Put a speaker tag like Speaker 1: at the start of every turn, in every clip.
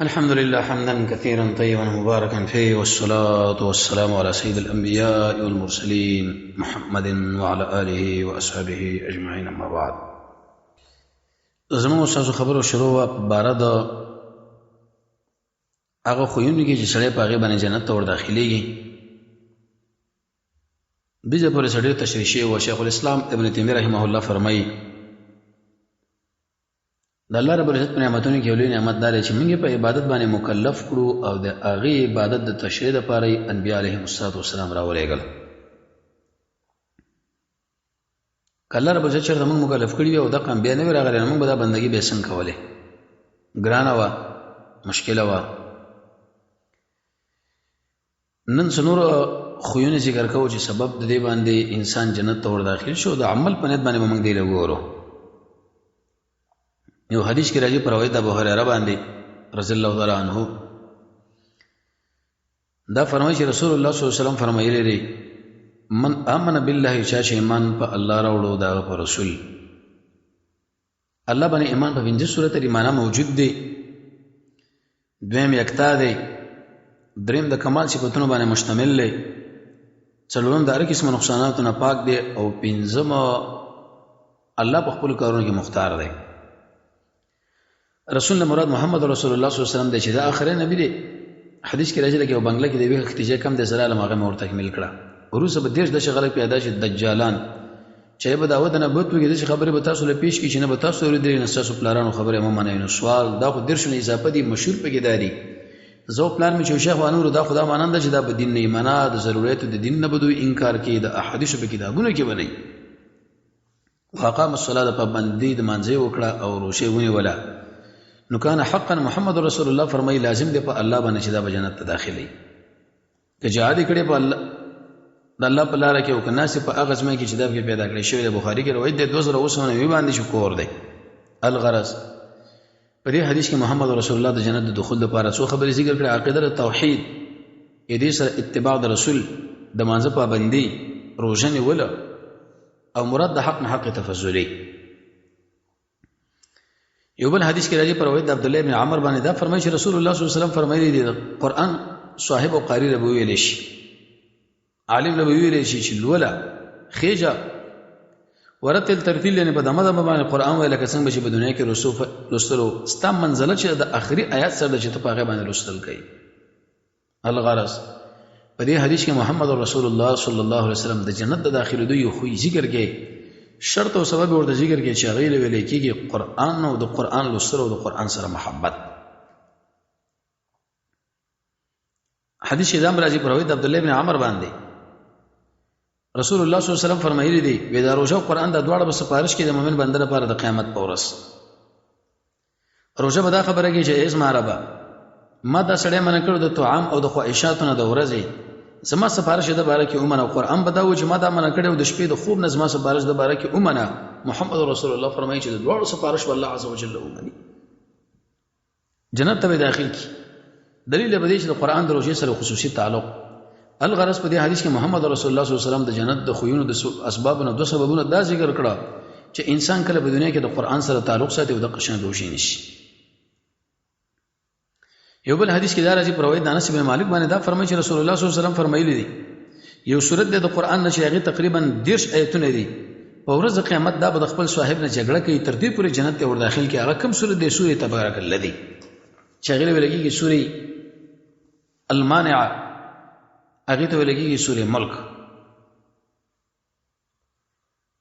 Speaker 1: الحمد لله حمدا كثيرا طيبا مباركا فيه، والصلاة والسلام على سيد الأنبياء والمرسلين محمد وعلى آله وأصحابه أجمعين. أما بعد، زموږ استاد خبرو شروع په باره د هغه خویونو کې چې سړی په هغې باندې جنت ته ورداخلېږي. دې پورې سړی تشریح شوی و. شیخ الاسلام ابن تیمیه رحمه الله فرمایي د الله رب العزت په نعمتونو کې یو لوی نعمت دا دی چې موږ په عبادت باندې مکلف کړو او د هغې عبادت د تشریح دپاره یې انبیا علیهم السلام راولېږل. که الله رب العزت چېرته موږ مکلف کړي وي او دغه انبیا نه وي راغلي، نو موږ به دا بندګي بیا څنګه کولې؟ ګرانه وه، مشکله وه. نن څه نور خویونه ذکر کوو چې سبب د دې باندې انسان جنت ته ورداخل شو. د عمل په نیت باندې به موږ دې وګورو. یو حدیث کې راځي په روایت ابو هريره باندې رضی الله تعالی عنه دا فرمایي چې رسول الله صلی الله علیه وسلم فرمایلی دی: من آمن بالله، چې ایمان په الله راوړو دا په رسول الله باندې ایمان په پنځه صورت لري، معنا موجود دی. دویم یکتا دی، دریم د کمال صفاتونو باندې مشتمل دی، څلورم د هر قسم نقصاناتو نه پاک دی، او پنځم الله په خپل کارونو کې مختار دی. رسول مراد محمد رسول الله صلی الله علیه وسلم دی چې دا آخري نبی دی. حدیث کې راځي لکه یو بنگله کې د یوې ختیجې کم د زلال هغه مې ورته تکمیل کړه. وروسته به دېرش داسې خلک پیدا شي دجالان چې به دعوت نه نبوت وکړي. داسې خبرې به تاسو له پیش کړي چې نه به تاسو اورېدلې، نه ستاسو پلارانو خبرې مه منئ. نو سوال دا خو دېرشو نه اضافه دي، مشهور پکې دا دي. زه پلار مې چې شیخ وانور دا خدا مانند چې دا به دین نه ایمانا د ضرورت د دین نه بدوي انکار کوي، د احادیثو په کتابونو کې بنئ. واقام الصلاه پابندي د مانځي وکړه او روشه ونیوله. نو کان حقا محمد رسول الله فرمایي لازم دی په الله باندې چې دا به جنت ته داخلي. که جهاد کړي په الله د الله په لاره کې او که ناس په هغه ځمکه کې چې دا به پیدا کړی شوی د بخاري کې روایت دی 2009 باندې شکور دی. الغرض په دې حدیث کې محمد رسول الله د جنت د دخول لپاره څو خبرې ذکر کړې: عقیده توحید، دې سره اتباع د رسول، د مانځه پابندي، روزه نیوله، او مراد د حق نه حق تفضلی. یو بل حدیث کې راځي پر روایت د عبد الله بن عمر باندې دا فرمایي چې رسول الله صلی الله علیه وسلم فرمایلی دی: قرآن صاحب او قاری له ویل شي، عالم له ویل شي چې لولا خېجا ورتل ترتیل نه په دمه باندې قرآن ویل که څنګه چې په دنیا کې رسولو ستا منزله چې د اخري آیات سره چې ته په هغه باندې رسول کوي. الغرض په دې حدیث کې محمد رسول الله صلی الله علیه وسلم د جنت د داخلو یو خو ذکر کې شرط او سبب ورته ذکر کې چې هغه ویل کېږي قرآن او د قرآن لوستل او د قرآن سره محبت. حدیث دام راځي پر روایت عبد الله بن عمر باندې رسول الله صلی الله علیه وسلم فرمایلی دی: ودا روزه او قرآن د دواړو په سفارش کې د مؤمن بنده لپاره د قیامت په ورځ. روزه به دا خبره کوي چې اسما ربا ما دا سړی منع کړو د طعام او د خواهشاتو نه د ورځې، زما سفارش د باره کې اومنه. قرآن به دا و چې ما دا منع کړی د شپې د خوب نه زما سفارش د باره کې اومنه. محمد رسول الله فرمایي چې د دواړو سفارش والله عز وجل اومني، جنت ته داخل کی. دلیل به دی چې د قرآن د روزې سره خصوصي تعلق. الغرض په دې حدیث کې محمد رسول الله صلی الله علیه وسلم د جنت د خویونو د اسبابونو دو سببونه دا ذکر کړه چې انسان کله په دنیا کې د قرآن سره تعلق ساتي او د قشن روشي نشي. یو بل حدیث کې دا راځي پر روایت انس بن مالک باندې دا فرمایي چې رسول الله صلی الله علیه وسلم فرمایلی دي: یو سورت د قرآن نه چې هغه تقریبا 10 آیتونه دي، په ورځ د قیامت دا به د خپل صاحب نه جګړه کوي تر دې پورې جنت ته ورداخل کی. هغه کوم سورت دی؟ سورۃ تبارک الذی چې هغه ولګي سورې المانعه، هغه ته ولګي سورې ملک.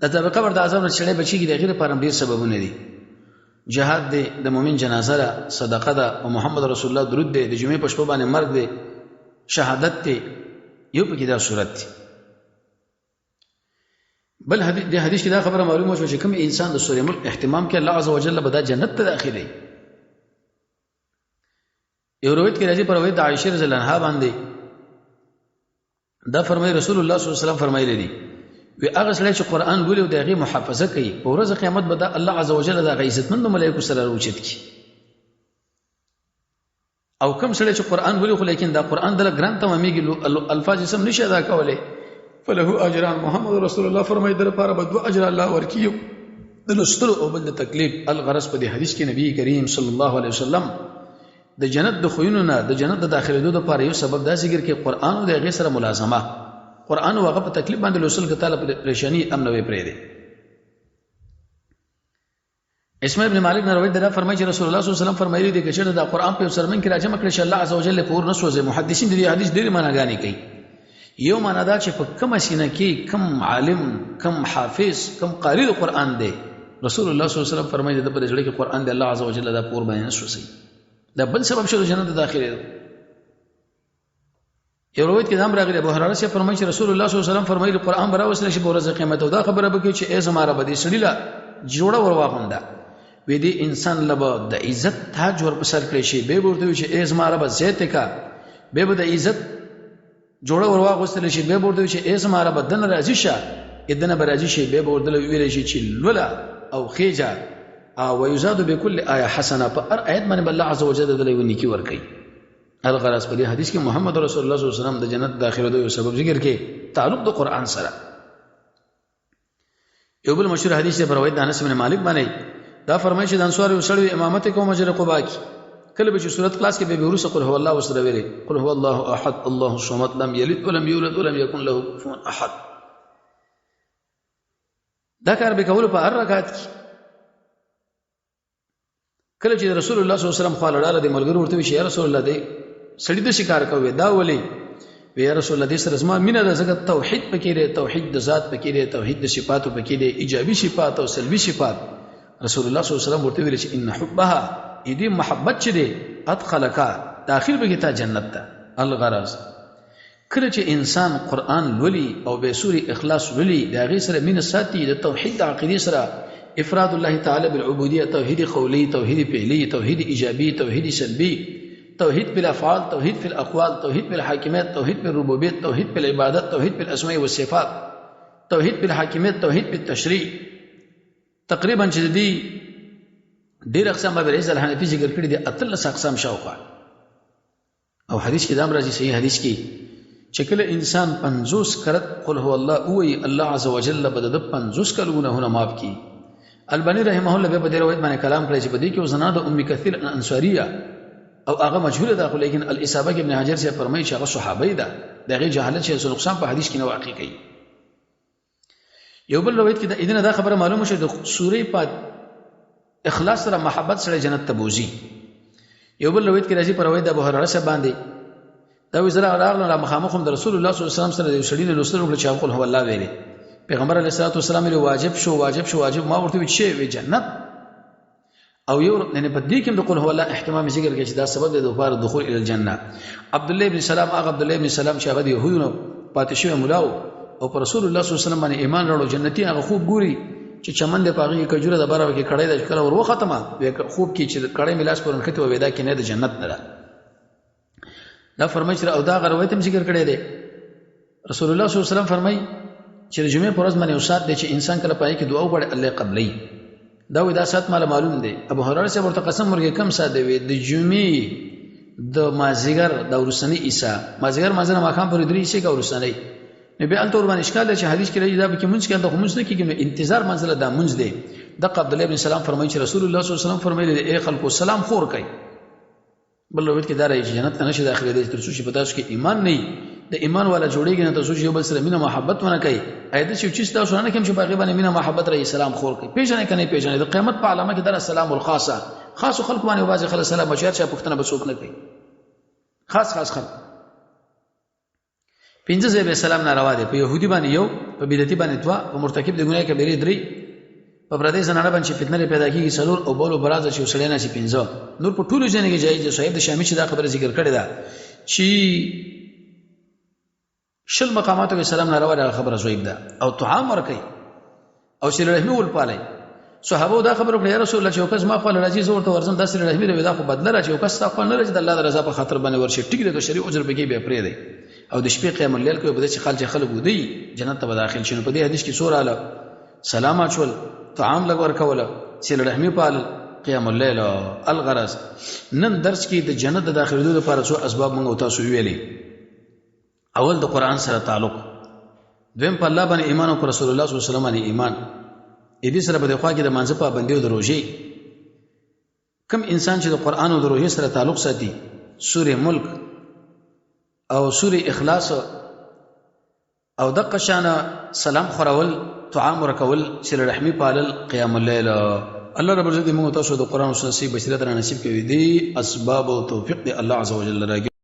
Speaker 1: د قبر د عذاب نه چړې بچی کې د غیر لپاره ډیر سببونه دي. جهاد دی، د مؤمن جنازه ده، صدقه ده، او محمد رسول الله درود دی، د جمعې په شپه باندې مرګ دی، شهادت دی، یو پکې دا صورت دی. بل د حدیث کې دا خبره معلومه شو چې کوم انسان د سورې ملک اهتمام کوي الله عز وجل به دا جنت ته داخلي. یو روایت کې راځي پر روایت د عائشہ رضی الله عنها باندې دا فرمایي رسول الله صلی الله علیه وسلم فرمایلی دي: وی هغه سړی چې قرآن ولي او د هغې محافظه کوي په ورځ قیامت به دا الله عز وجل د هغه عزتمندو ملایکو سره راوچت کړي. او کوم سړی چې قرآن ولي خو لیکن دا قرآن دله ګران تمامېږي، الفاظ یې سم نشي ادا کولی، فله اجران. محمد رسول الله فرمایي در لپاره به 2 اجر الله ورکړي، د لوستلو او بل د تکلیف. الغرض په دې حدیث کې نبی کریم صلی الله علیه وسلم د جنت د خوینو نه د جنت د داخلېدو لپاره یو سبب دا ذکر کې قران او د هغې سره ملازمه قران هغه په تکلیف باندې لوستل کې تعالی پریشانی امن وي پرې دی اسماعیل ابن مالک نے روایت ده فرمایي چې رسول الله صلی الله علیه وسلم فرمایلی دی چې دا قران په سرمن کې راځم کړی چې الله عزوجل په ور نسوځي محدثین دې حدیث ډېر معناګانی کوي یو معنا دا چې په کوم سینه کې کوم عالم کوم حافظ کوم قاری قران دی رسول الله صلی الله علیه وسلم فرمایي د په ځړ کې قران دی الله عزوجل دا پور باندې نسوځي دا بل سبب شو جنت داخله یو روایت کې هم راغلی ابو هريره سے فرمایي چې رسول الله صلی الله علیه وسلم فرمایي قران برا وسله شي ورځ قیامت او دا خبره به کې چې ای زما رب دې سړی لا جوړه ورواخونده وې دې انسان لبا د عزت تاج ور پر سر کړی شي به ورته چې ای زما رب زیت کا به د عزت جوړه ورواغوستل شي به ورته چې ای زما رب دن راضي شه ادنه برازي شي به ورته ویل شي چې لولا او خيجا او ويزاد بكل آیه حسنه پر آیت باندې الله عزوجل دلې ونیکی ور کوي الغرض په دې حدیث کې محمد رسول الله صلی الله علیه وسلم د جنت داخله دوی سبب ذکر کې تعلق د قران سره یو بل مشهور حدیث دی روایت انس بن مالک باندې دا فرمایي چې د انصار یو سړی امامت کوم مجر قباء کې کله به چې سورۃ کلاس کې به ورسره قل هو الله وسره ویلي قل هو الله احد الله الصمد لم يلد ولم يولد ولم يكن له كفوا احد دا کار به کول په هر رکعت کې کله چې رسول الله صلی الله علیه وسلم خو لاله د ملګرو ورته وی یا رسول الله دې سړی د شکار کوي دا ولي وی رسول الله دې سره زما مینه د زګ توحید پکې لري توحید د ذات پکې لري توحید د صفاتو پکې لري ایجابي صفات او سلبي صفات رسول الله صلی الله علیه وسلم ورته ویل چې ان حبها دې محبت چې دې ادخلک داخل به تا جنت ته الغرض کله چې انسان قران ولي او به سوري اخلاص ولي دا غي سره مینه ساتي د توحید عقیده سره افراد الله تعالی بالعبودیه توحید قولی توحید فعلی توحید ایجابی توحید سلبی توحید بالافعال توحید فی الاقوال توحید بالحاکمیت توحید بالربوبیت توحید بالعبادت توحید بالاسماء والصفات توحید بالحاکمیت توحید بالتشریع تقریبا چې دي ډیر اقسام به رئیس الحنفی ذکر کړی دي اتلس اقسام شاوخوا او حدیث کې دا راځي صحیح حدیث کې چې کله انسان 50 کرت قل هو الله او الله عز وجل بدد 50 کلونه معاف کی البانی رحمه الله به په روایت باندې کلام کړی چې په دې کې وزنا د ام کثیر انصاریه او هغه مجهوله ده لیکن الاصابه ابن حجر سے فرمایي چې هغه صحابي ده دغه جهالت چې نقصان په حدیث کې نه واقع کوي یو بل روایت کې دا خبره معلومه شوه د سورې په اخلاص سره محبت سره جنت ته بوزي یو بل روایت کې راځي په روایت د ابو هريره سے باندې دا وزرا راغله را مخامخ د رسول الله صلی الله علیه وسلم سره د شړې له لوستلو چې هغه هو الله ویلي پیغمبر علیه الصلاه والسلام له واجب شو ما ورته وی شی وی جنت او یو نه په دې کې د قول هو الله احتمام ذکر کې چې دا سبب دی د لپاره دخول ال الجنه عبد الله ابن سلام عبد الله ابن سلام چې هغه د يهودو پاتې شوی مولاو او پر رسول الله صلی الله علیه وسلم باندې ایمان راوړو جنتی هغه خوب ګوري چې چمن د پاغي کجوره د بارو کې کړای د کړه ور وختمه خوب کې چې کړای ملاس پر انخته وېدا کې نه د جنت نه دا فرمایي او دا روایت هم ذکر کړی دی رسول الله صلی الله علیه وسلم فرمایي چې د جمعې پر ورځ باندې اوسات دي چې انسان کله پای کې دعا وکړي الله قبلې دا وې دا سات مال معلوم دی ابو هريره سے ورته قسم ورګه کم سات دی د جمعې د مازیګر د ورسنی عیسی مازیګر مازنه ماخام پر درې شي کا ورسنی نبی ال تور باندې اشکال چې حدیث کې راځي دا به کې مونږ کې د خمس نه کېږي انتظار منزله دا مونږ دی د عبد الله ابن سلام فرمایي چې رسول الله صلی الله علیه وسلم فرمایي اے خلکو سلام خور کوي بل روایت کې دا راځي جنت ته نشي داخله دي تر څو چې پتاش کې ایمان نه د ایمان والا جوړیږي نه تاسو یو بل سره مینه محبت ونه کوي اېدا چې تاسو نه کوم چې باغی باندې مینه محبت رہی سلام خور کوي پیژنې کني پیژنې د قیامت په علامه کې در السلام الخاصه خاص خلق باندې واځي خلک سلام بشیر چې پښتنه بسوک نه کوي خاص خلک پنځه ځای به سلام ناروا دي په يهودي باندې یو په بدعتي باندې دوا په مرتکب د ګناه کبیره درې په پردې زنانه باندې فتنه پیدا کیږي سلور او بولو براز چې وسړی نه شي پنځه نور په ټولو ځای کې جایز صاحب د شامی چې دا خبره ذکر کړې ده چې شل مقاماتو کې سلام ناروا ده خبره زویب ده او طعام ورکي او سره رحمي ول پالي صحابه دا خبره کړې رسول الله چې وکاس ما خپل راځي زور ته ورزم داسې رحمي دا خو بدل راځي وکاس تا خپل نه راځي د الله رضا په خاطر باندې ورشي ټیک د شریع اجر بګي به پرې دی او د شپې قیام الليل کوي بده چې خلک ودی جنت ته داخل شي په دې حدیث کې سور اعلی سلام اچول طعام لګ ورکول سره رحمي پال قیام الليل الغرض نن درس کې د جنت د داخلو لپاره څو اسباب موږ تاسو ویلي اول د قران سره تعلق دویم په الله باندې ایمان او رسول الله صلی الله علیه وسلم باندې ایمان دې سره په دغه کې د مانځ په باندې د روزي کم انسان چې د قرآن او د روحي سره تعلق ساتي سورې ملک او سورې اخلاص او د قشانه سلام خورول طعام ورکول صله رحمي پالل قیام الليل الله رب عزت موږ تاسو د قرآن او سنت بصیرت را نصیب کړي دي اسباب او توفیق دی الله عز وجل راګي